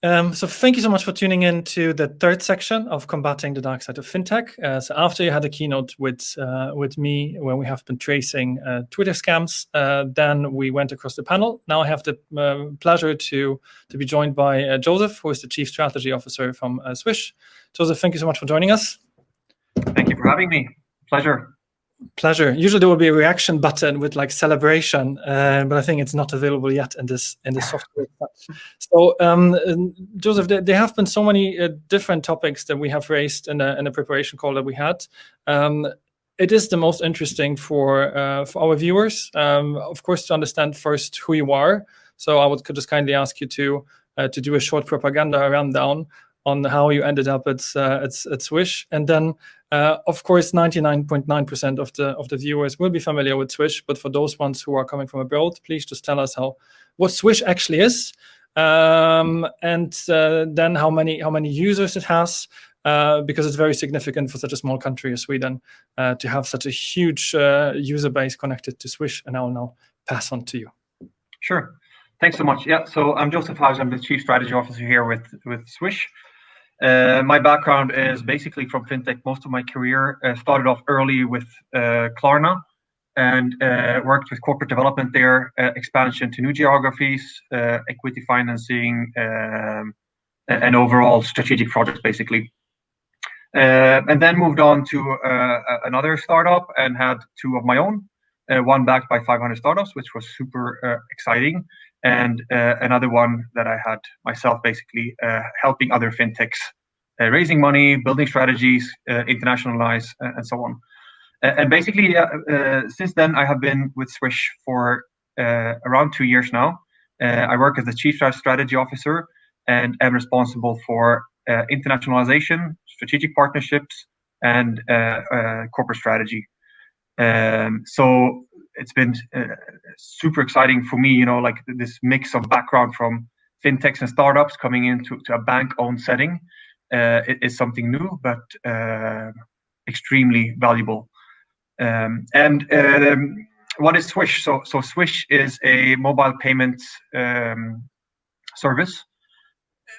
So thank you so much for tuning in to the third section of Combating the Dark Side of FinTech. So after you had a keynote with me, when we have been tracing Twitter scams, then we went across the panel. Now I have the pleasure to be joined by Joseph, who is the Chief Strategy Officer from Swish. Joseph, thank you so much for joining us. Thank you for having me. Pleasure. Usually there will be a reaction button with like celebration, but I think it's not available yet in this software. So Joseph, there have been so many different topics that we have raised in the preparation call that we had. It is the most interesting for our viewers, of course, to understand first who you are. So I would just kindly ask you to do a short propaganda rundown on how you ended up at Swish, and then of course 99.9% of the viewers will be familiar with Swish, but for those ones who are coming from abroad, please just tell us what Swish actually is, and then how many users it has, because it's very significant for such a small country as Sweden to have such a huge user base connected to Swish. And I will now pass on to you. Sure. Thanks so much. Yeah, so I'm Joseph House. I'm the Chief Strategy Officer here with Swish. My background is basically from fintech. Most of my career started off early with Klarna, and worked with corporate development there, expansion to new geographies, equity financing, and overall strategic projects basically. And then moved on to another startup and had two of my own, one backed by 500 startups, which was super exciting, and another one that I had myself, basically helping other fintechs raising money, building strategies, internationalize, and so on. And basically, since then, I have been with Swish for around 2 years now. I work as the Chief Strategy Officer and am responsible for internationalization, strategic partnerships, and corporate strategy. So it's been super exciting for me, like this mix of background from fintechs and startups coming into a bank-owned setting. It is something new, but extremely valuable. And what is Swish? So Swish is a mobile payments service.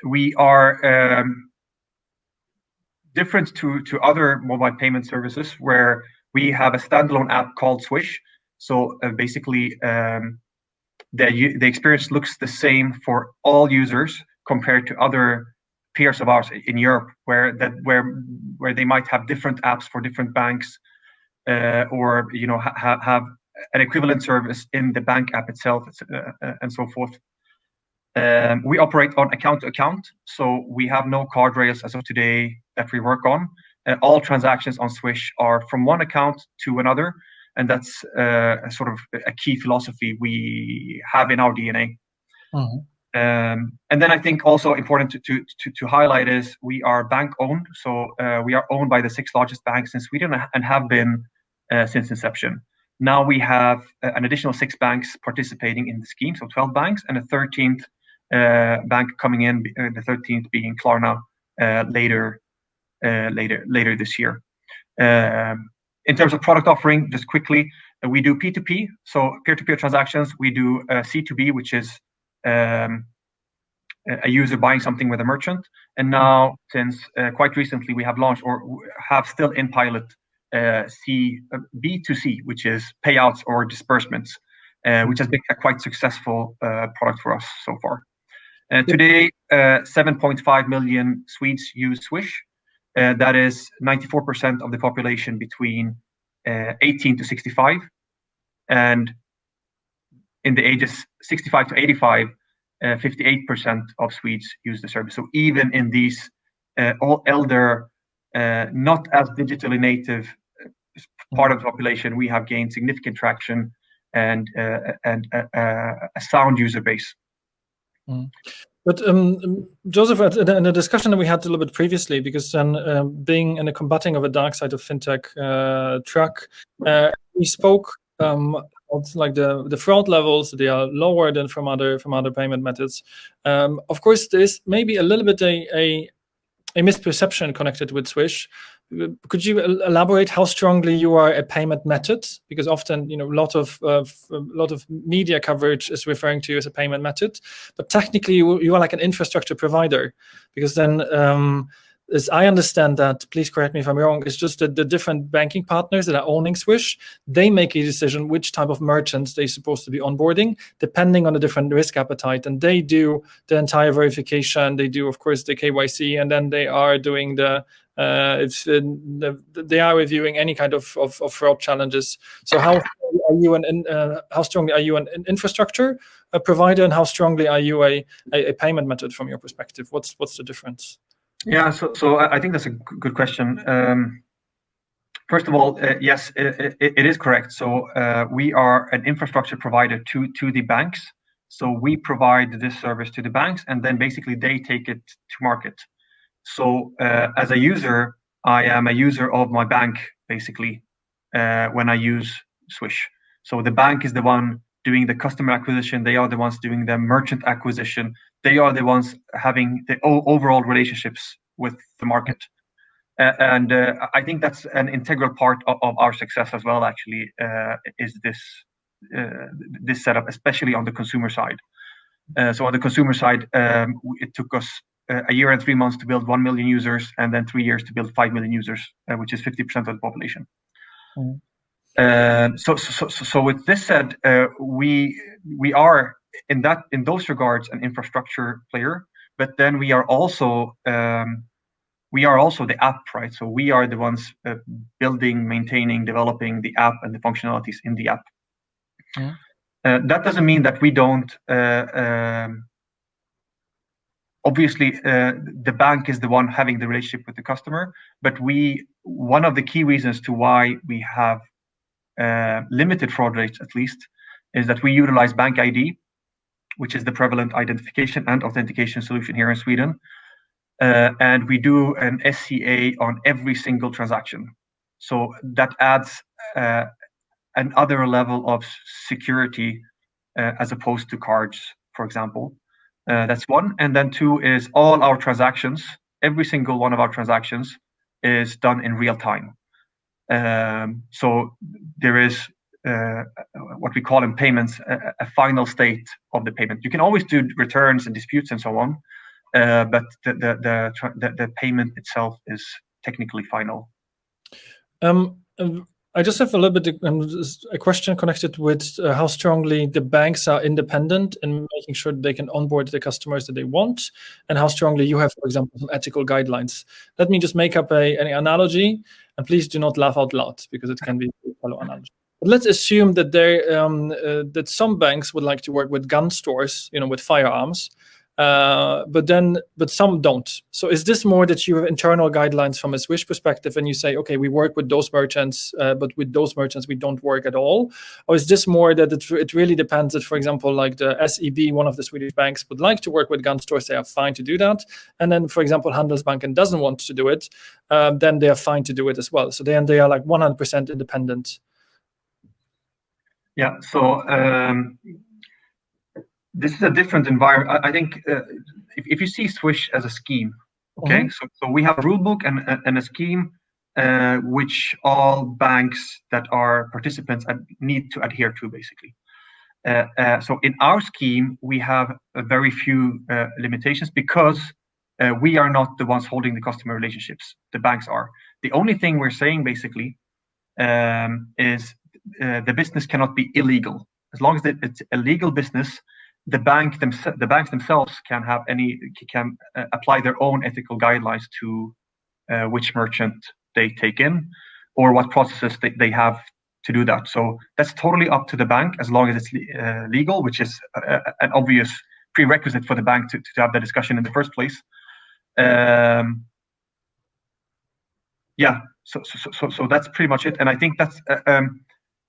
We are different to other mobile payment services where we have a standalone app called Swish. So basically, the experience looks the same for all users compared to other peers of ours in Europe, where they might have different apps for different banks, or have an equivalent service in the bank app itself, and so forth. We operate on account to account, so we have no card rails as of today that we work on. All transactions on Swish are from one account to another, and that's sort of a key philosophy we have in our DNA. Mm-hmm. And then I think also important to highlight is we are bank owned, so we are owned by the 6 largest banks in Sweden and have been since inception. Now we have an additional 6 banks participating in the scheme, so 12 banks, and a 13th bank coming in, the 13th being Klarna later this year. In terms of product offering, just quickly, we do P2P, so peer-to-peer transactions. We do C2B, which is a user buying something with a merchant. And now, since quite recently, we have launched or have still in pilot B2C, which is payouts or disbursements, which has been a quite successful product for us so far. Today, 7.5 million Swedes use Swish. That is 94% of the population between 18 to 65. And in the ages 65 to 85, 58% of Swedes use the service. So even in these all elder, not as digitally native part of the population, we have gained significant traction and a sound user base. Mm. But Joseph, in the discussion that we had a little bit previously, because then being in the combating of a dark side of fintech track, we spoke about like the fraud levels. They are lower than from other payment methods. Of course, there is maybe a little bit a misperception connected with Swish, Could you elaborate how strongly you are a payment method? Because often, a lot of media coverage is referring to you as a payment method, but technically you are like an infrastructure provider. Because then, as I understand that, please correct me if I'm wrong, it's just that the different banking partners that are owning Swish, they make a decision which type of merchants they're supposed to be onboarding, depending on the different risk appetite. And they do the entire verification. They do, of course, the KYC, and then they are doing they are reviewing any kind of fraud challenges. So how strongly are you an infrastructure provider, and how strongly are you a payment method from your perspective? What's the difference? Yeah, so I think that's a good question. First of all, yes, it is correct. So we are an infrastructure provider to the banks. So we provide this service to the banks, and then basically they take it to market. So as a user, I am a user of my bank, basically, when I use Swish. So the bank is the one doing the customer acquisition. They are the ones doing the merchant acquisition. They are the ones having the overall relationships with the market. And I think that's an integral part of our success as well, actually, is this setup, especially on the consumer side. So on the consumer side, it took us a year and 3 months to build 1 million users, and then 3 years to build 5 million users, which is 50% of the population. So with this said, we are in those regards an infrastructure player, but then we are also the app, right? So we are the ones building, maintaining, developing the app and the functionalities in the app. That doesn't mean that we don't. Obviously, the bank is the one having the relationship with the customer, but one of the key reasons to why we have limited fraud rates, at least, is that we utilize Bank ID, which is the prevalent identification and authentication solution here in Sweden. And we do an SCA on every single transaction. So that adds another level of security as opposed to cards, for example. That's one. And then two is all our transactions, every single one of our transactions is done in real time. So there is what we call in payments a final state of the payment. You can always do returns and disputes and so on, but the payment itself is technically final. I just have a little bit a question connected with how strongly the banks are independent in making sure they can onboard the customers that they want, and how strongly you have, for example, some ethical guidelines. Let me just make up an analogy, and please do not laugh out loud because it can be a follow analogy. But let's assume that that some banks would like to work with gun stores, with firearms. But some don't. So is this more that you have internal guidelines from a Swish perspective and you say, okay, we work with those merchants, but with those merchants we don't work at all? Or is this more that it really depends that, for example, like the SEB, one of the Swedish banks, would like to work with gun stores, they are fine to do that. And then, for example, Handelsbanken doesn't want to do it, then they are fine to do it as well. So they are like 100% independent. Yeah, so this is a different environment. I think if you see Swish as a scheme, okay, mm-hmm. so we have a rule book and a scheme which all banks that are participants need to adhere to, basically. So in our scheme, we have a very few limitations because we are not the ones holding the customer relationships. The banks are. The only thing we're saying, basically, is the business cannot be illegal. As long as it's a legal business, the banks themselves can apply their own ethical guidelines to which merchant they take in or what processes they have to do that. So that's totally up to the bank as long as it's legal, which is an obvious prerequisite for the bank to have the discussion in the first place. Yeah, so that's pretty much it, and I think that's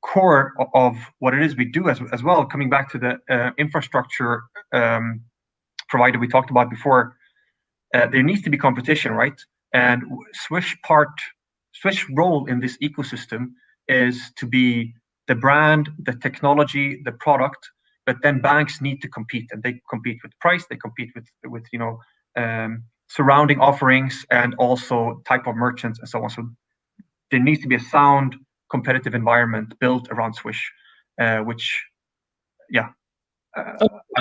core of what it is we do as well. Coming back to the infrastructure provider we talked about before, there needs to be competition, right? And Swish role in this ecosystem is to be the brand, the technology, the product, but then banks need to compete, and they compete with price, they compete with surrounding offerings and also type of merchants and so on. So there needs to be a sound competitive environment built around Swish, which, I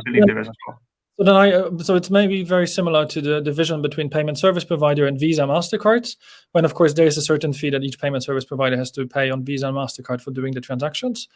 believe there is as well. So then so it's maybe very similar to the division between payment service provider and Visa MasterCard, when of course there is a certain fee that each payment service provider has to pay on Visa and MasterCard for doing the transactions.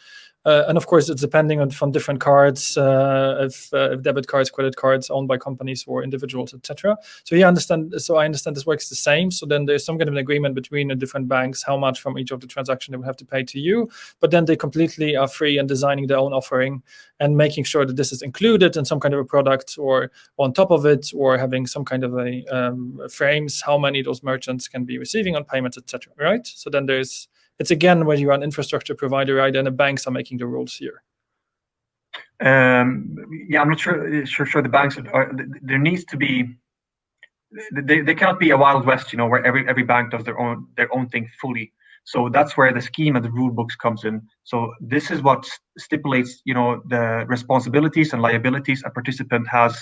And of course, it's depending on from different cards, if debit cards, credit cards owned by companies or individuals, etc. So I understand this works the same. So then there's some kind of an agreement between the different banks how much from each of the transactions they will have to pay to you. But then they completely are free in designing their own offering and making sure that this is included in some kind of a product or on top of it, or having some kind of a frames how many those merchants can be receiving on payments, etc. Right? So then it's again where you are an infrastructure provider, right? And the banks are making the rules here. I'm not sure the banks are. There needs to be. They cannot be a wild west, where every bank does their own thing fully. So that's where the scheme and the rule books comes in. So this is what stipulates, the responsibilities and liabilities a participant has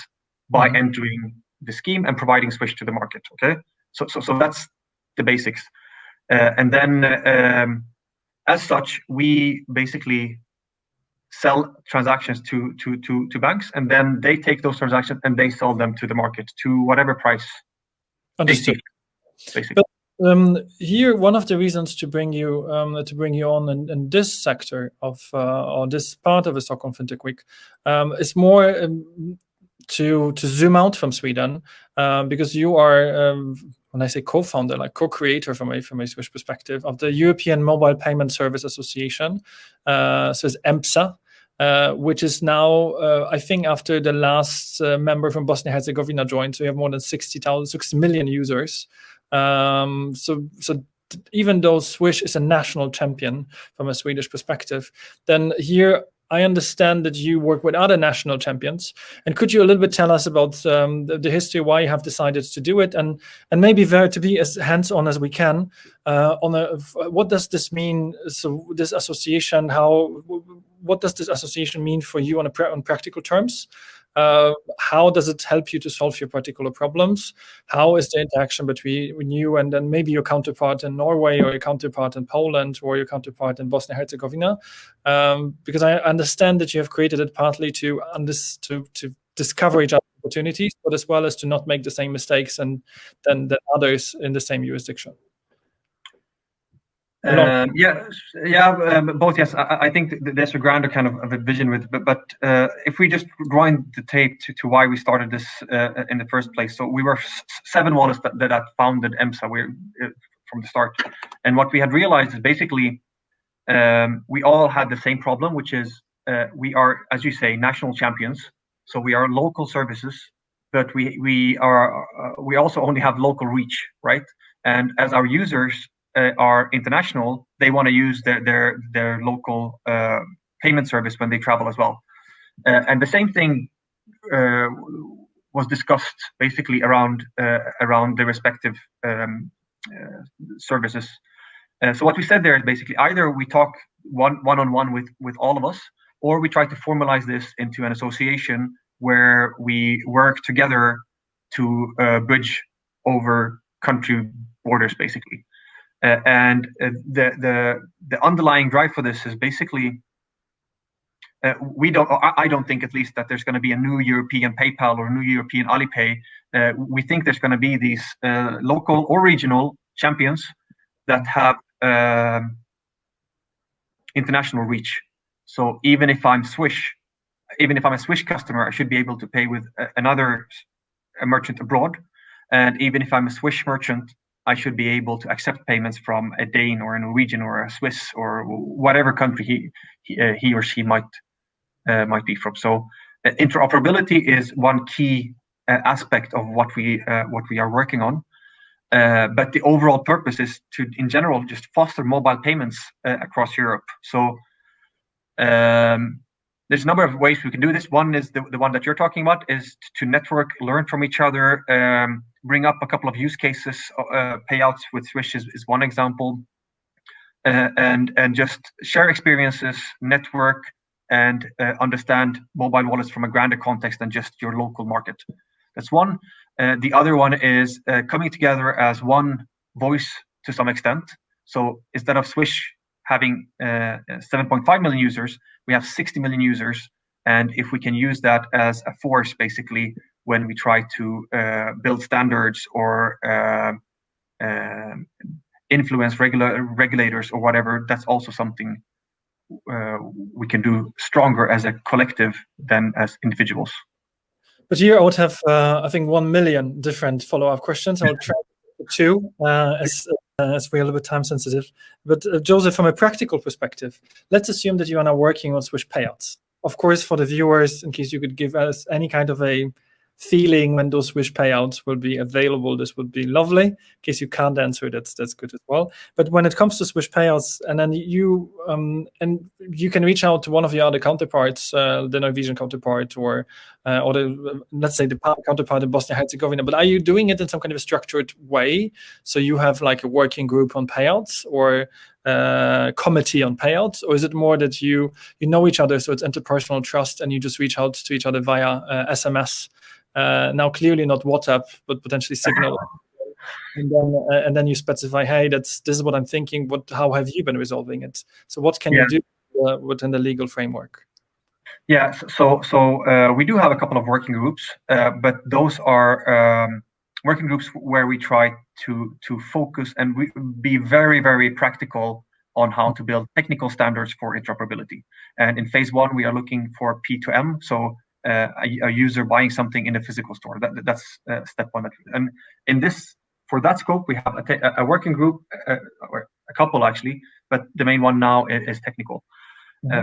by entering the scheme and providing Swish to the market. Okay, so that's the basics. And then, as such, we basically sell transactions to banks, and then they take those transactions and they sell them to the market to whatever price. Understood. Basically. But here, one of the reasons to bring you on in this sector of or this part of the Stockholm FinTech Week is more to zoom out from Sweden, because you are, when I say co-founder, like co-creator from a Swish perspective, of the European Mobile Payment Service Association, so it's EMPSA, which is now, I think after the last member from Bosnia-Herzegovina joined, so we have more than 6 million users. So even though Swish is a national champion from a Swedish perspective, then here I understand that you work with other national champions. And could you a little bit tell us about the history, why you have decided to do it, and maybe to be as hands-on as we can what does this mean? So this association, what does this association mean for you on practical terms? How does it help you to solve your particular problems? How is the interaction between you and then maybe your counterpart in Norway, or your counterpart in Poland, or your counterpart in Bosnia-Herzegovina? Because I understand that you have created it partly to discover each other's opportunities, but as well as to not make the same mistakes than others in the same jurisdiction. Both. Yes, I think there's a grander kind of a vision with, but if we just grind the tape to why we started this in the first place. So we were 7 wallets that founded EMSA from the start, and what we had realized is basically we all had the same problem, which is we are, as you say, national champions. So we are local services, but we also only have local reach, right? And as our users are international, they want to use their local payment service when they travel as well. And the same thing was discussed basically around the respective services. So what we said there is basically either we talk one-on-one with all of us, or we try to formalize this into an association where we work together to bridge over country borders, basically. And the underlying drive for this is basically I don't think, at least, that there's going to be a new European PayPal or a new European Alipay. We think there's going to be these local or regional champions that have international reach. So even if I'm a Swish customer, I should be able to pay with a merchant abroad. And even if I'm a Swish merchant, I should be able to accept payments from a Dane or a Norwegian or a Swiss or whatever country he or she might be from. So interoperability is one key aspect of what we are working on. But the overall purpose is to, in general, just foster mobile payments across Europe. So there's a number of ways we can do this. One is the one that you're talking about, is to network, learn from each other, bring up a couple of use cases. Payouts with Swish is one example, and just share experiences, network, and understand mobile wallets from a grander context than just your local market. That's one. The other one is coming together as one voice to some extent. So instead of Swish having 7.5 million users, we have 60 million users. And if we can use that as a force, basically, when we try to build standards or influence regulators or whatever, that's also something we can do stronger as a collective than as individuals. But here I would have, I think, 1 million different follow-up questions. I'll try two, as we're a little bit time sensitive. But Joseph, from a practical perspective, let's assume that you are now working on Swish payouts. Of course, for the viewers, in case you could give us any kind of a feeling when those Swish payouts will be available, this would be lovely. In case you can't answer, that's good as well. But when it comes to Swish payouts, and then you can reach out to one of your other counterparts, the Norwegian counterpart, or the, let's say, the counterpart in Bosnia Herzegovina. But are you doing it in some kind of a structured way? So you have like a working group on payouts, or committee on payouts, or is it more that you know each other, so it's interpersonal trust, and you just reach out to each other via SMS? Now, clearly not WhatsApp, but potentially Signal, and then you specify, hey, this is what I'm thinking. How have you been resolving it? So, what can you do within the legal framework? Yeah, so we do have a couple of working groups, but those are working groups where we try to focus and we be very, very practical on how to build technical standards for interoperability. And in phase 1, we are looking for P2M, so a user buying something in a physical store. That's step 1. And for that scope, we have a working group, or a couple actually, but the main one now is technical.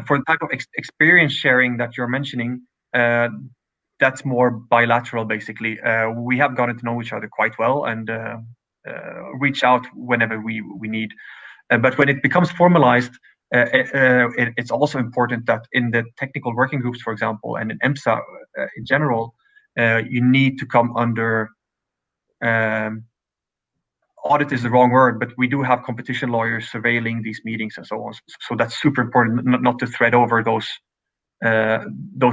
For the type of experience sharing that you're mentioning, that's more bilateral, basically. We have gotten to know each other quite well and reach out whenever we need. But when it becomes formalized, it's also important that in the technical working groups, for example, and in EMSA in general, you need to come under audit is the wrong word, but we do have competition lawyers surveilling these meetings and so on. So that's super important not to thread over those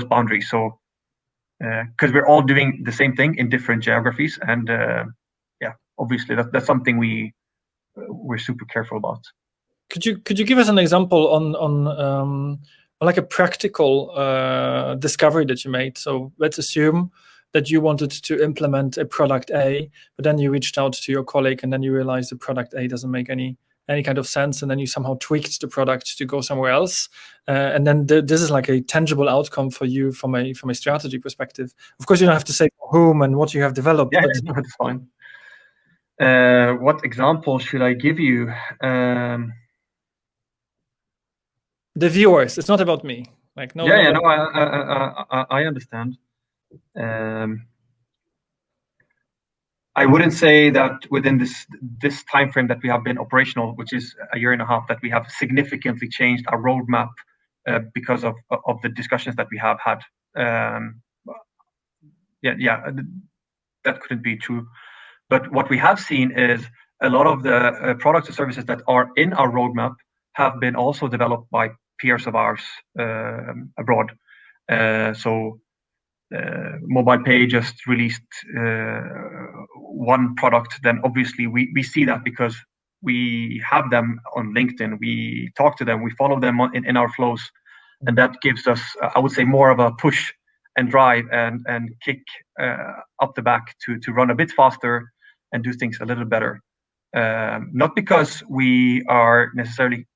boundaries. So because we're all doing the same thing in different geographies, and obviously that's something we're super careful about. Could you give us an example on like a practical discovery that you made? So let's assume that you wanted to implement a product A, but then you reached out to your colleague, and then you realized the product A doesn't make any kind of sense, and then you somehow tweaked the product to go somewhere else, and then this is like a tangible outcome for you from a strategy perspective. Of course, you don't have to say whom and what you have developed. Yeah, but that's fine. What example should I give you? The viewers. It's not about me. Like no. Yeah, no, I understand. I wouldn't say that within this time frame that we have been operational, which is a year and a half, that we have significantly changed our roadmap because of the discussions that we have had. That couldn't be true. But what we have seen is a lot of the products and services that are in our roadmap have been also developed by peers of ours abroad. So Mobile Pay just released one product. Then obviously we see that because we have them on LinkedIn, we talk to them, we follow them in our flows, and that gives us, I would say, more of a push and drive and kick up the back to run a bit faster and do things a little better. Not because we are necessarily,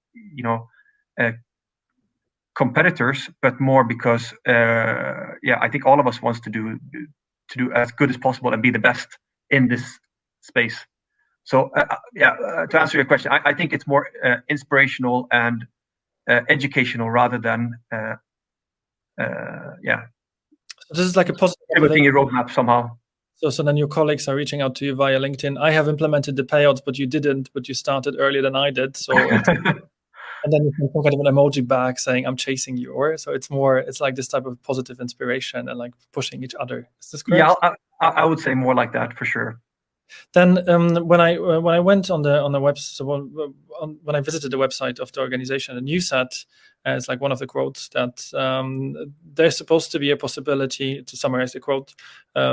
competitors, but more because I think all of us wants to do as good as possible and be the best in this space. So to answer your question, I think it's more inspirational and educational rather than So this is like a positive pivoting your roadmap somehow. So then your colleagues are reaching out to you via LinkedIn. I have implemented the payouts, but you didn't. But you started earlier than I did. So and then you can some kind of an emoji back saying I'm chasing you, or so it's like this type of positive inspiration and like pushing each other. Is this correct? Yeah, I would say more like that for sure. Then when I went on the website, when I visited the website of the organization, and you said, as like one of the quotes, that there's supposed to be a possibility, to summarize the quote,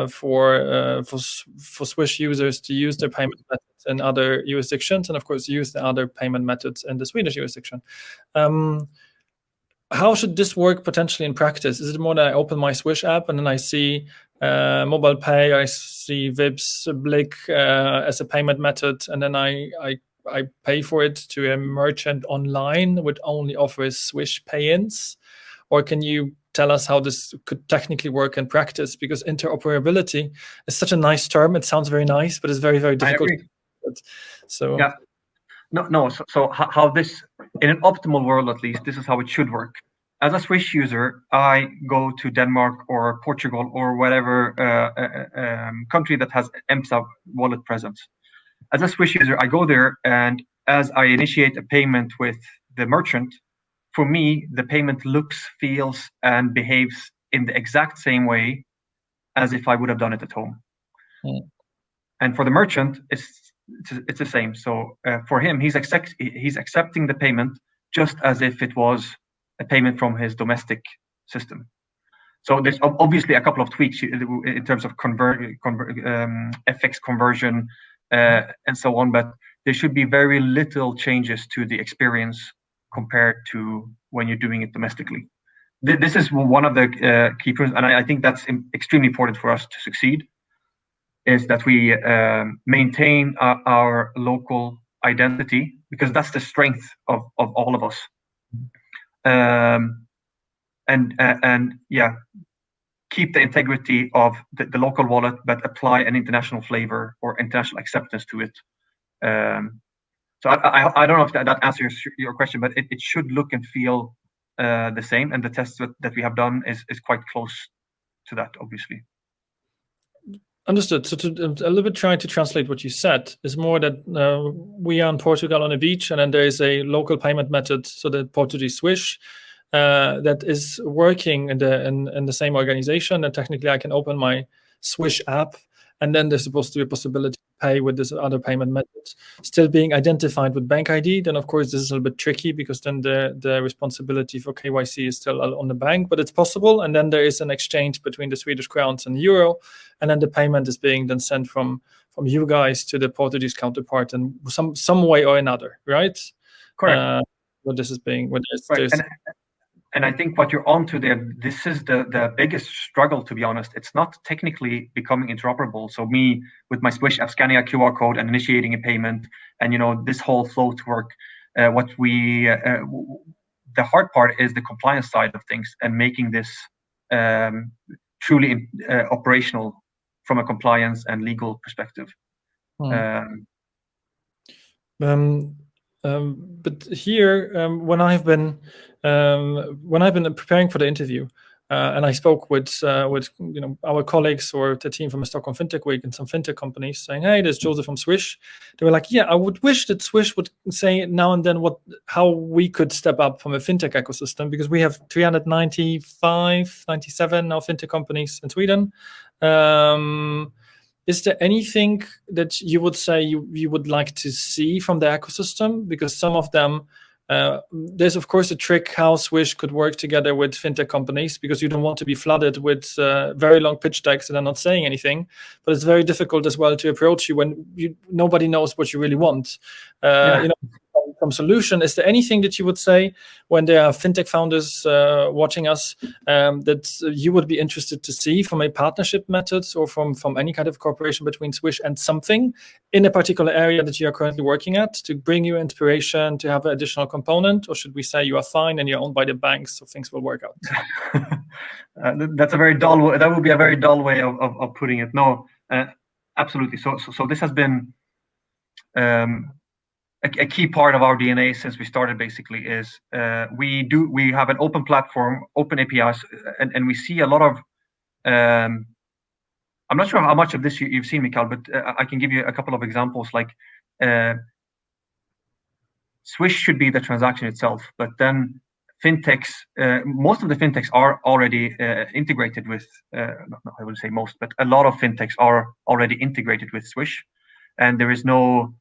for Swiss users to use their payment methods in other jurisdictions, and of course use the other payment methods in the Swedish jurisdiction. How should this work potentially in practice? Is it more that I open my Swish app and then I see mobile pay, I see Vipps, Blick as a payment method, and then I pay for it to a merchant online which only offers Swish pay-ins? Or can you tell us how this could technically work in practice? Because interoperability is such a nice term. It sounds very nice, but it's very, very difficult. I agree. So yeah. No. So how this, in an optimal world at least, this is how it should work. As a Swish user, I go to Denmark or Portugal or whatever country that has EMSA wallet presence. As a Swish user, I go there, and as I initiate a payment with the merchant, for me, the payment looks, feels, and behaves in the exact same way as if I would have done it at home. And for the merchant, it's the same. So for him, he's accepting the payment just as if it was a payment from his domestic system. So there's obviously a couple of tweaks in terms of FX conversion and so on, but there should be very little changes to the experience compared to when you're doing it domestically. This is one of the key points, and I think that's extremely important for us to succeed, is that we maintain our local identity, because that's the strength of all of us. And keep the integrity of the local wallet, but apply an international flavor or international acceptance to it. So I don't know if that answers your question, but it should look and feel the same, and the tests that we have done is quite close to that, obviously. Understood. So to a little bit trying to translate what you said is more that we are in Portugal on a beach, and then there is a local payment method, so the Portuguese Swish, that is working in the same organization. And technically, I can open my Swish app, and then there's supposed to be a possibility to pay with this other payment method, still being identified with bank ID. Then, of course, this is a little bit tricky, because then the responsibility for KYC is still on the bank, but it's possible. And then there is an exchange between the Swedish crowns and the euro, and then the payment is being then sent from you guys to the Portuguese counterpart in some way or another, right? Correct. What this is being, right. And I think what you're onto there, this is the biggest struggle, to be honest. It's not technically becoming interoperable. So me with my Swish app scanning a QR code and initiating a payment, and this whole flow to work. The hard part is the compliance side of things, and making this truly operational from a compliance and legal perspective. But here, when I've been preparing for the interview, and I spoke with our colleagues or the team from the Stockholm FinTech Week and some fintech companies, saying, "Hey, there's Joseph from Swish." They were like, "Yeah, I would wish that Swish would say now and then how we could step up from a fintech ecosystem, because we have 395, 97 now fintech companies in Sweden." Is there anything that you would say you would like to see from the ecosystem? Because some of them, there's of course a trick how Swish could work together with fintech companies, because you don't want to be flooded with very long pitch decks that are not saying anything. But it's very difficult as well to approach you when nobody knows what you really want. Some solution. Is there anything that you would say when there are fintech founders watching us that you would be interested to see from a partnership methods, or from any kind of cooperation between Swish and something in a particular area that you are currently working at, to bring you inspiration, to have an additional component? Or should we say you are fine and you're owned by the banks, so things will work out? That's a very dull way. That would be a very dull way of putting it. No, absolutely. So this has been a key part of our DNA since we started. Basically, is we have an open platform, open APIs, and we see a lot of. I'm not sure how much of this you've seen, Mikael, but I can give you a couple of examples. Like Swish should be the transaction itself, but then fintechs, most of the fintechs are already integrated with. I wouldn't say most, but a lot of fintechs are already integrated with Swish. and there is no,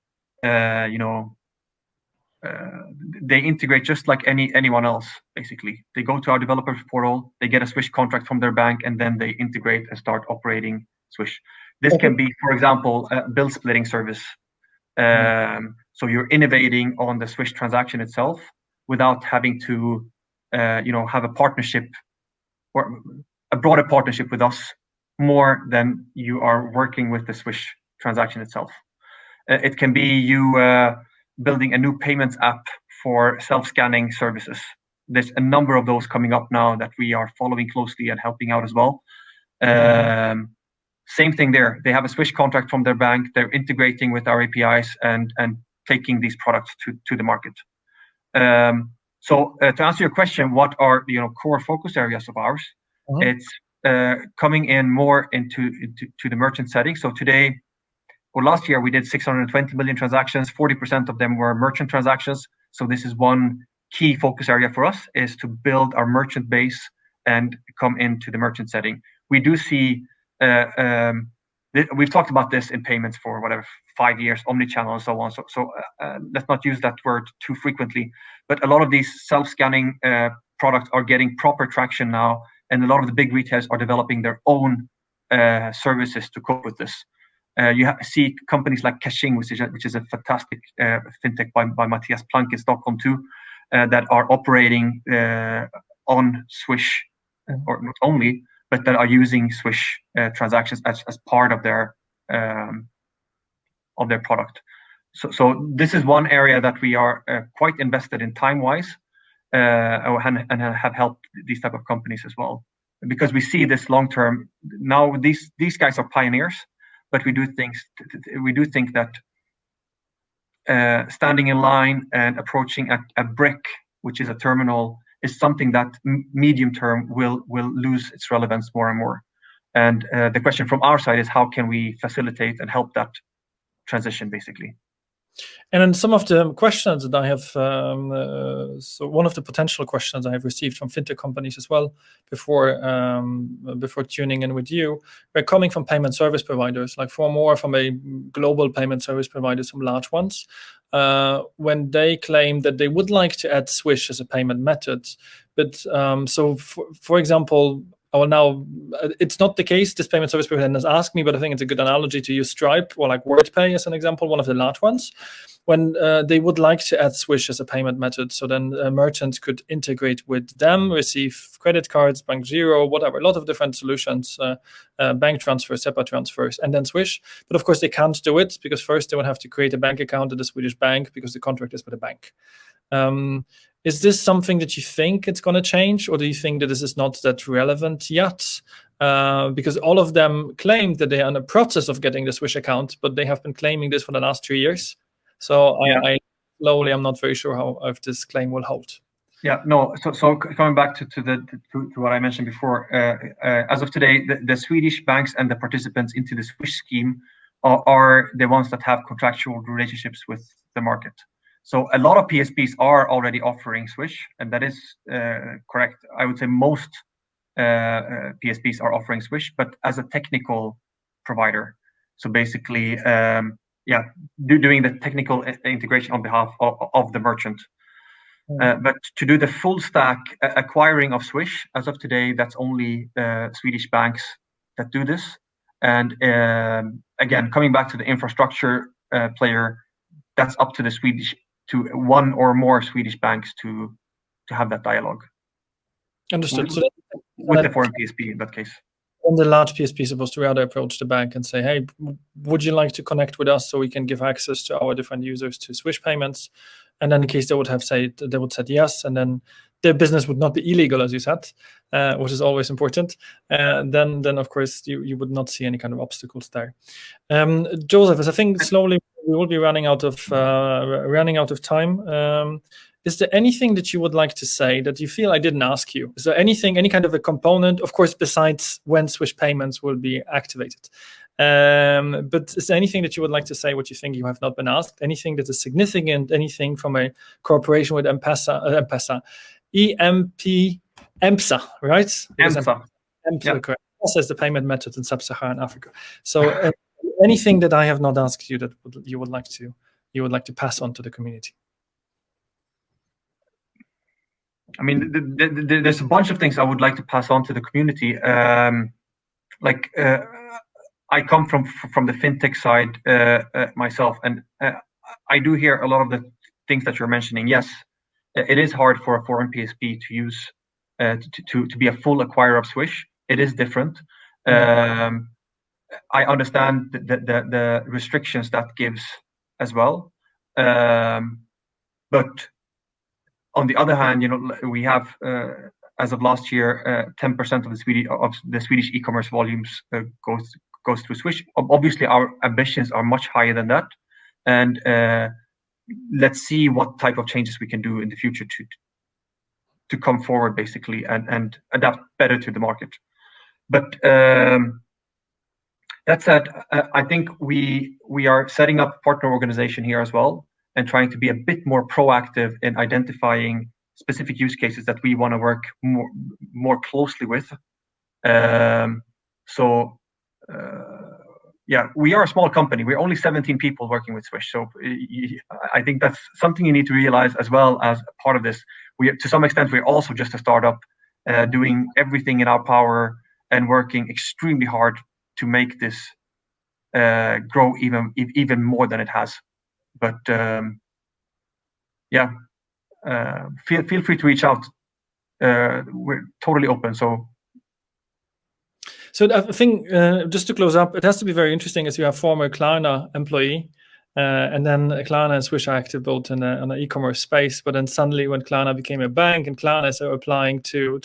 they integrate just like anyone else. Basically, they go to our developer portal, they get a Swish contract from their bank, and then they integrate and start operating Swish. This can be, for example, a bill splitting service. So you're innovating on the Swish transaction itself without having to, have a partnership or a broader partnership with us more than you are working with the Swish transaction itself. It can be you building a new payments app for self-scanning services. There's a number of those coming up now that we are following closely and helping out as well. Same thing there. They have a Swish contract from their bank. They're integrating with our APIs and taking these products to the market. So to answer your question, what are core focus areas of ours? It's coming in more into the merchant setting. So today, or last year, we did 620 million transactions. 40% of them were merchant transactions. So this is one key focus area for us, is to build our merchant base and come into the merchant setting. We do see, we've talked about this in payments for 5 years, omnichannel and so on. So let's not use that word too frequently. But a lot of these self-scanning products are getting proper traction now, and a lot of the big retailers are developing their own services to cope with this. You see companies like Caching, which is a fantastic fintech by Matthias Plank in Stockholm too, that are operating on Swish, or not only, but that are using Swish transactions as part of their product. So this is one area that we are quite invested in time-wise, and have helped these type of companies as well, because we see this long-term. Now these guys are pioneers, but we do think that standing in line and approaching a brick, which is a terminal, is something that medium term will lose its relevance more and more. And the question from our side is, how can we facilitate and help that transition, basically? And then some of the questions that I have, so one of the potential questions I have received from fintech companies as well before tuning in with you, we're coming from payment service providers, like from a global payment service provider, some large ones, when they claim that they would like to add Swish as a payment method. But so for example, it's not the case. This payment service provider has asked me, but I think it's a good analogy to use Stripe or like WordPay as an example, one of the large ones, when they would like to add Swish as a payment method. So then merchants could integrate with them, receive credit cards, Bank Zero, whatever, a lot of different solutions, bank transfers, SEPA transfers, and then Swish. But of course, they can't do it because first they would have to create a bank account at the Swedish bank because the contract is with a bank. Is this something that you think it's going to change, or do you think that this is not that relevant yet? Because all of them claim that they are in the process of getting the Swish account, but they have been claiming this for the last 3 years. So yeah. I'm not very sure if this claim will hold. Yeah, no. So coming back to what I mentioned before, as of today, the Swedish banks and the participants into the Swish scheme are the ones that have contractual relationships with the market. So a lot of PSPs are already offering Swish, and that is correct. I would say most PSPs are offering Swish, but as a technical provider. So basically, doing the technical integration on behalf of the merchant. But to do the full stack acquiring of Swish, as of today, that's only Swedish banks that do this. And again, coming back to the infrastructure player, that's up to to one or more Swedish banks to have that dialogue. Understood. With the foreign PSP in that case. And the large PSP is supposed to rather approach the bank and say, hey, would you like to connect with us so we can give access to our different users to Swish payments? And then in case they would say yes, and then their business would not be illegal, as you said, which is always important. Then of course you would not see any kind of obstacles there. Joseph, as I think slowly we will be running out of time. Is there anything that you would like to say that you feel I didn't ask you? Is there anything, any kind of a component, of course, besides when Swish payments will be activated? But is there anything that you would like to say what you think you have not been asked? Anything that is significant, anything from a cooperation with EMPESA, right? EMPESA. EMPESA, correct. EMPESA is the payment method in sub-Saharan Africa. So anything that I have not asked you that you would like to pass on to the community? I mean, there's a bunch of things I would like to pass on to the community. I come from the fintech side myself, and I do hear a lot of the things that you're mentioning. Yes, it is hard for a foreign PSP to use to be a full acquirer of Swish. It is different. I understand the restrictions that gives as well, but on the other hand, we have as of last year, 10% of the Swedish e-commerce volumes goes through Swish. Obviously, our ambitions are much higher than that, and let's see what type of changes we can do in the future to come forward, basically, and adapt better to the market. But that said, I think we are setting up a partner organization here as well, and trying to be a bit more proactive in identifying specific use cases that we want to work more closely with. Yeah, we are a small company. We're only 17 people working with Swish. So I think that's something you need to realize as well as part of this. To some extent, we're also just a startup doing everything in our power and working extremely hard to make this grow even more than it has. But yeah, feel free to reach out. We're totally open. So I think just to close up, it has to be very interesting as you have former Klarna employee, and then Klarna and Swish are active both in the e-commerce space. But then suddenly, when Klarna became a bank and Klarna is applying to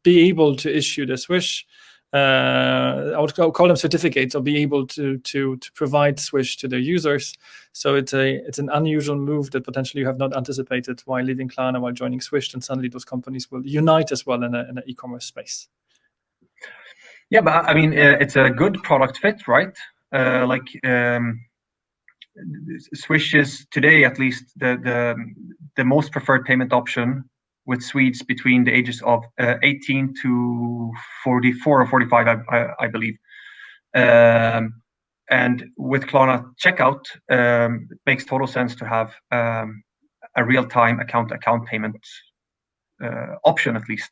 be able to issue the Swish, I would call them certificates, or be able to provide Swish to their users. So it's an unusual move that potentially you have not anticipated while leaving Klarna, while joining Swish, and suddenly those companies will unite as well in an e-commerce space. Yeah, but I mean, it's a good product fit, right? Swish is today, at least, the most preferred payment option with Swedes between the ages of 18 to 44 or 45, I believe. And with Klarna checkout, it makes total sense to have a real-time account payment option, at least,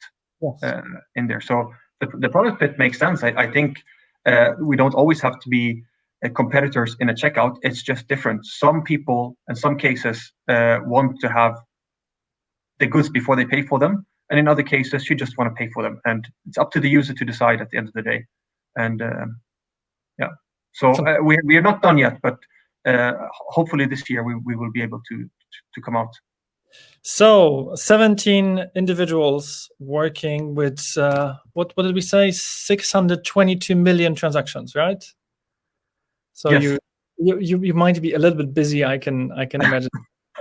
in there. So the product fit makes sense. I think we don't always have to be competitors in a checkout. It's just different. Some people, in some cases, want to have the goods before they pay for them, and in other cases, you just want to pay for them, and it's up to the user to decide at the end of the day. And yeah, so we are not done yet, but hopefully this year we will be able to come out. So 17 individuals working with what did we say? 622 million transactions, right? So yes. you might be a little bit busy. I can imagine.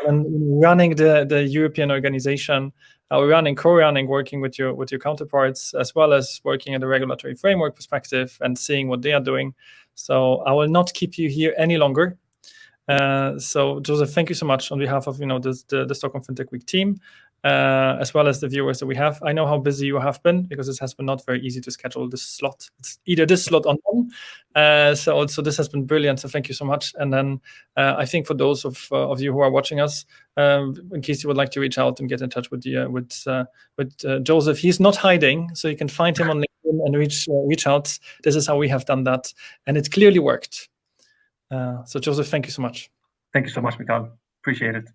And running the European organization, co-running, working with your counterparts, as well as working in the regulatory framework perspective and seeing what they are doing. So I will not keep you here any longer. So Joseph, thank you so much on behalf of the Stockholm FinTech Week team, as well as the viewers that we have. I know how busy you have been, because this has been not very easy to schedule this slot. It's either this slot or none. So this has been brilliant. So thank you so much. And then I think for those of you who are watching us, in case you would like to reach out and get in touch with Joseph, he's not hiding, so you can find him on LinkedIn and reach out. This is how we have done that, and it clearly worked. So Joseph, thank you so much. Thank you so much, Mikael. Appreciate it.